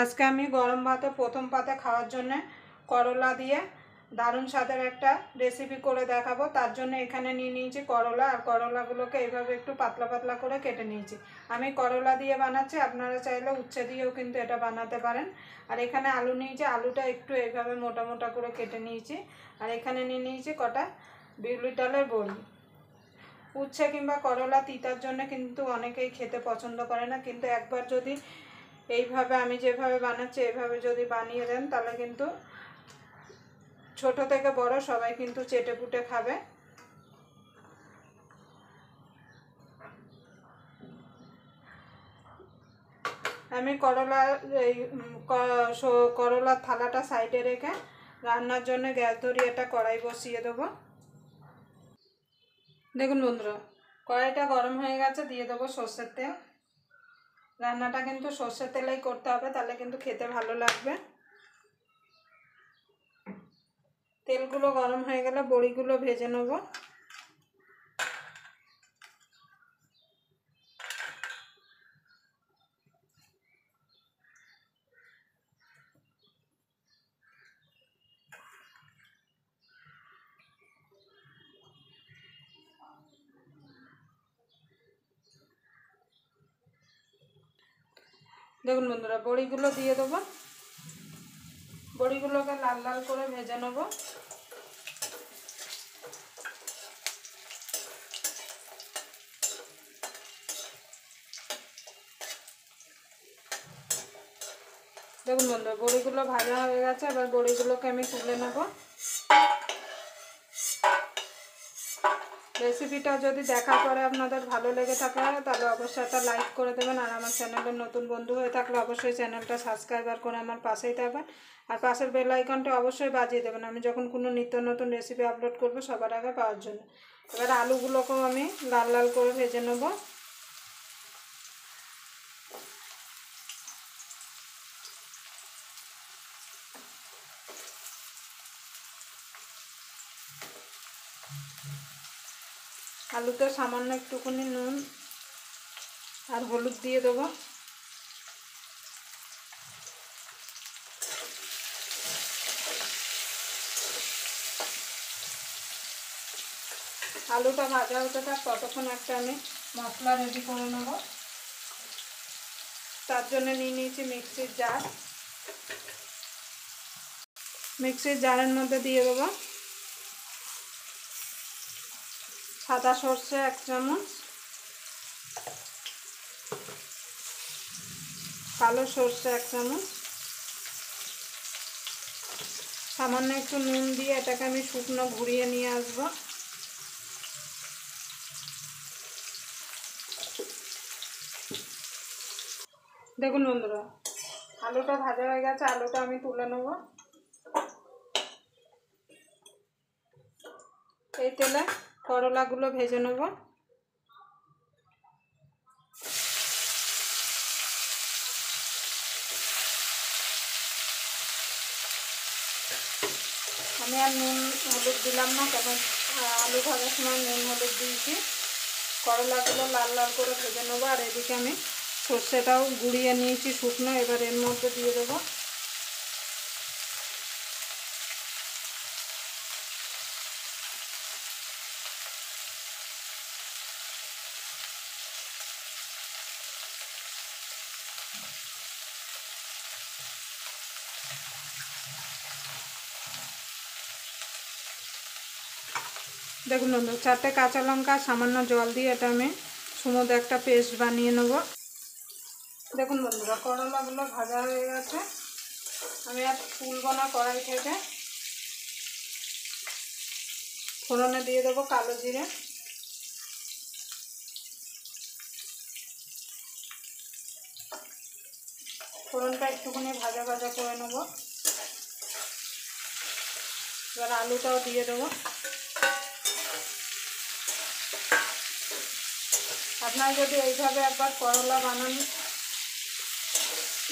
আজকে আমি গরম ভাতে প্রথম পাতে খাওয়ার জন্য করলা দিয়ে দারুণ স্বাদের একটা রেসিপি করে দেখাবো। তার জন্য এখানে নিয়ে নিয়েছি করলা, আর করলাগুলোকে এইভাবে একটু পাতলা পাতলা করে কেটে নিয়েছি। আমি করলা দিয়ে বানাচ্ছি, আপনারা চাইলে উচ্ছে দিয়েও কিন্তু এটা বানাতে পারেন। আর এখানে আলু নিয়েছি, আলুটা একটু এইভাবে মোটা মোটা করে কেটে নিয়েছি। আর এখানে নিয়ে নিয়েছি কটা বিউলির ডালের বড়ি। উচ্ছে কিংবা করলা তিতার জন্য কিন্তু অনেকেই খেতে পছন্দ করে না, কিন্তু একবার যদি এইভাবে আমি যেভাবে বানাচ্ছি এইভাবে যদি বানিয়ে দেন তাহলে কিন্তু ছোট থেকে বড় সবাই কিন্তু চেটে পুটে খাবে। আমি করলার থালাটা সাইডে রেখে রান্নার জন্য গ্যাস ধরিয়ে একটা কড়াই বসিয়ে দেবো। দেখুন বন্ধুরা, কড়াইটা গরম হয়ে গেছে, দিয়ে দেবো সর্ষের তেল। রান্নাটা কিন্তু সর্ষের তেলেই করতে হবে, তাহলে কিন্তু খেতে ভালো লাগবে। তেলগুলো গরম হয়ে গেলে বড়িগুলো ভেজে নেব। দেখুন বন্ধুরা, বড়িগুলো দিয়ে দেবো। বড়িগুলোকে লাল লাল করে ভেজে নেব। দেখুন বন্ধুরা, বড়িগুলো ভাজা হয়ে গেছে, এবার বড়িগুলোকে আমি তুলে নেব। রেসিপিটা যদি দেখার পরে আপনাদের ভালো লেগে থাকে তাহলে অবশ্যই একটা লাইক করে দেবেন। আর আমার চ্যানেলের নতুন বন্ধু হয়ে থাকলে অবশ্যই চ্যানেলটা সাবস্ক্রাইব করে আমার পাশেই থাকবেন। আর পাশের বেল আইকনটা অবশ্যই বাজিয়ে দেবেন, আমি যখন কোনো নিত্য নতুন রেসিপি আপলোড করব সবার আগে পাওয়ার জন্য। এবার আলুগুলোকেও আমি লাল লাল করে ভেজে নেব। আলুতে সামান্য একটুখানি নুন আর হলুদ দিয়ে দেবো। আলুটা ভাজা হতে থাক, ততক্ষণ একটা আমি মশলা রেডি করে নেব। তার জন্য নিয়ে নিয়েছি মিক্সির জার। মিক্সির জারের মধ্যে দিয়ে দেবো সাদা সর্ষে 1 চামচ, কালো সর্ষে 1 চামচ, সামান্য একটু নুন দিয়ে এটাকে আমি শুকনো ঘুরিয়ে নিয়ে আসব। দেখুন বন্ধুরা, আলুটা ভাজা হয়ে গেছে, আলুটা আমি তুলে নেব। এই তেলে করলাগুলো ভেজে নেব। আমি আর নুন হলুদ দিলাম না, কেন আলু ভাজার সময় নুন হলুদ দিয়েছি। করলাগুলো লাল লাল করে ভেজে নেবো। আর এদিকে আমি সর্ষেটাও গুঁড়িয়ে নিয়েছি শুকনো, এবার এর মধ্যে দিয়ে দেবো। দেখুন বন্ধু, 4টে কাঁচা লঙ্কা সামান্য জল দিয়ে এটা আমি সুমুদ একটা পেস্ট বানিয়ে নেব। দেখুন বন্ধুরা, করলাগুলো ভাজা হয়ে গেছে, আমি আর তুলব না কড়াই থেকে। ফোড়নে দিয়ে দেবো কালো জিরে, ফোড়নটা একটুখানি ভাজা ভাজা করে নেব। এবার আলুটাও দিয়ে দেবো। আপনারা যদি এইভাবে একবার করলা বানান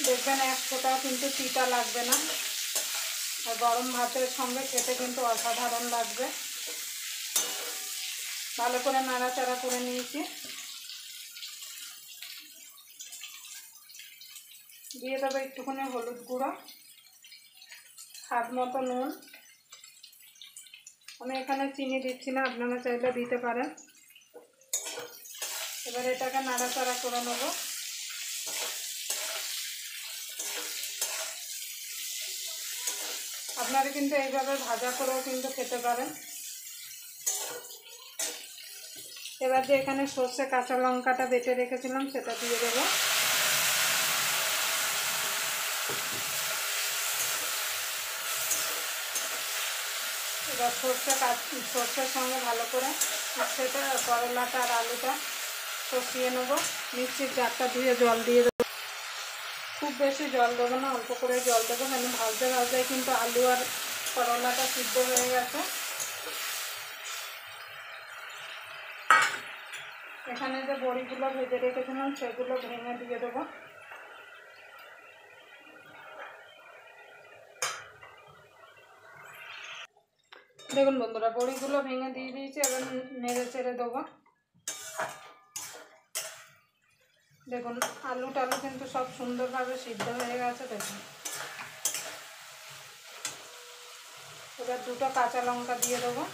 দেখবেন এক ফোঁটাও কিন্তু তিতা লাগবে না, আর গরম ভাতের সঙ্গে খেতে কিন্তু অসাধারণ লাগবে। ভালো করে নাড়াচাড়া করে নিয়েছি। দিয়ে দেবো একটুখানি হলুদ গুঁড়ো, স্বাদ মতো নুন। আমি এখানে চিনি দিচ্ছি না, আপনারা চাইলে দিতে পারেন। এবার এটাকে নাড়াচাড়া করে নেব। আপনারা কিন্তু এইভাবে ভাজা করেও কিন্তু খেতে পারেন। এবার যে এখানে সর্ষে কাঁচা লঙ্কাটা বেটে রেখেছিলাম সেটা দিয়ে দেবো। এবার সর্ষের সঙ্গে ভালো করে সেটা করলাটা আর আলুটা কষিয়ে নেব। মিক্সির জারটা দিয়ে জল দিয়ে দেবো। খুব বেশি জল দেবো না, অল্প করে জল দেবো, কেন ভাজতে ভাজতে কিন্তু আলু আর করলাটা সিদ্ধ হয়ে গেছে। এখানে যে বড়িগুলো ভেজে রেখেছিলাম সেগুলো ভেঙে দিয়ে দেবো। দেখুন বন্ধুরা, বড়িগুলো ভেঙে দিয়ে দিয়েছি, এবার নেড়ে চেড়ে দেবো। দেখুন আলু টালু কিন্তু সব সুন্দরভাবে সিদ্ধ হয়ে গেছে। দেখুন এবার দুটো কাঁচা লঙ্কা দিয়ে দেবো।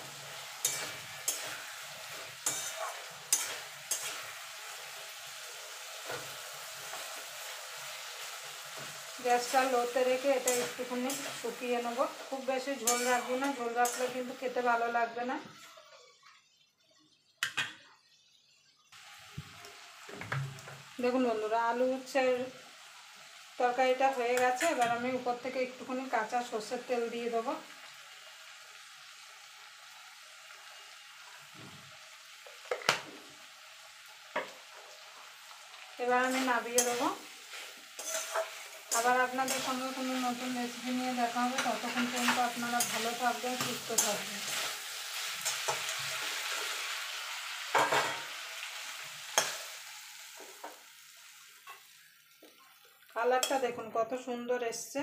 গ্যাসটা লোতে রেখে এটা একটুখানি শুকিয়ে নেবো। খুব বেশি ঝোল রাখবো না, ঝোল রাখলে কিন্তু খেতে ভালো লাগবে না। দেখুন বন্ধুরা, আলু উচ্ছের তরকারিটা হয়ে গেছে। এবার আমি উপর থেকে একটুখানি কাঁচা সর্ষের তেল দিয়ে দেবো। এবার আমি নামিয়ে দেবো। আবার আপনাদের সঙ্গে কোনো নতুন রেসিপি নিয়ে দেখা হবে। ততক্ষণ পর্যন্ত আপনারা ভালো থাকবেন, সুস্থ থাকবেন। কালারটা দেখুন কত সুন্দর এসছে।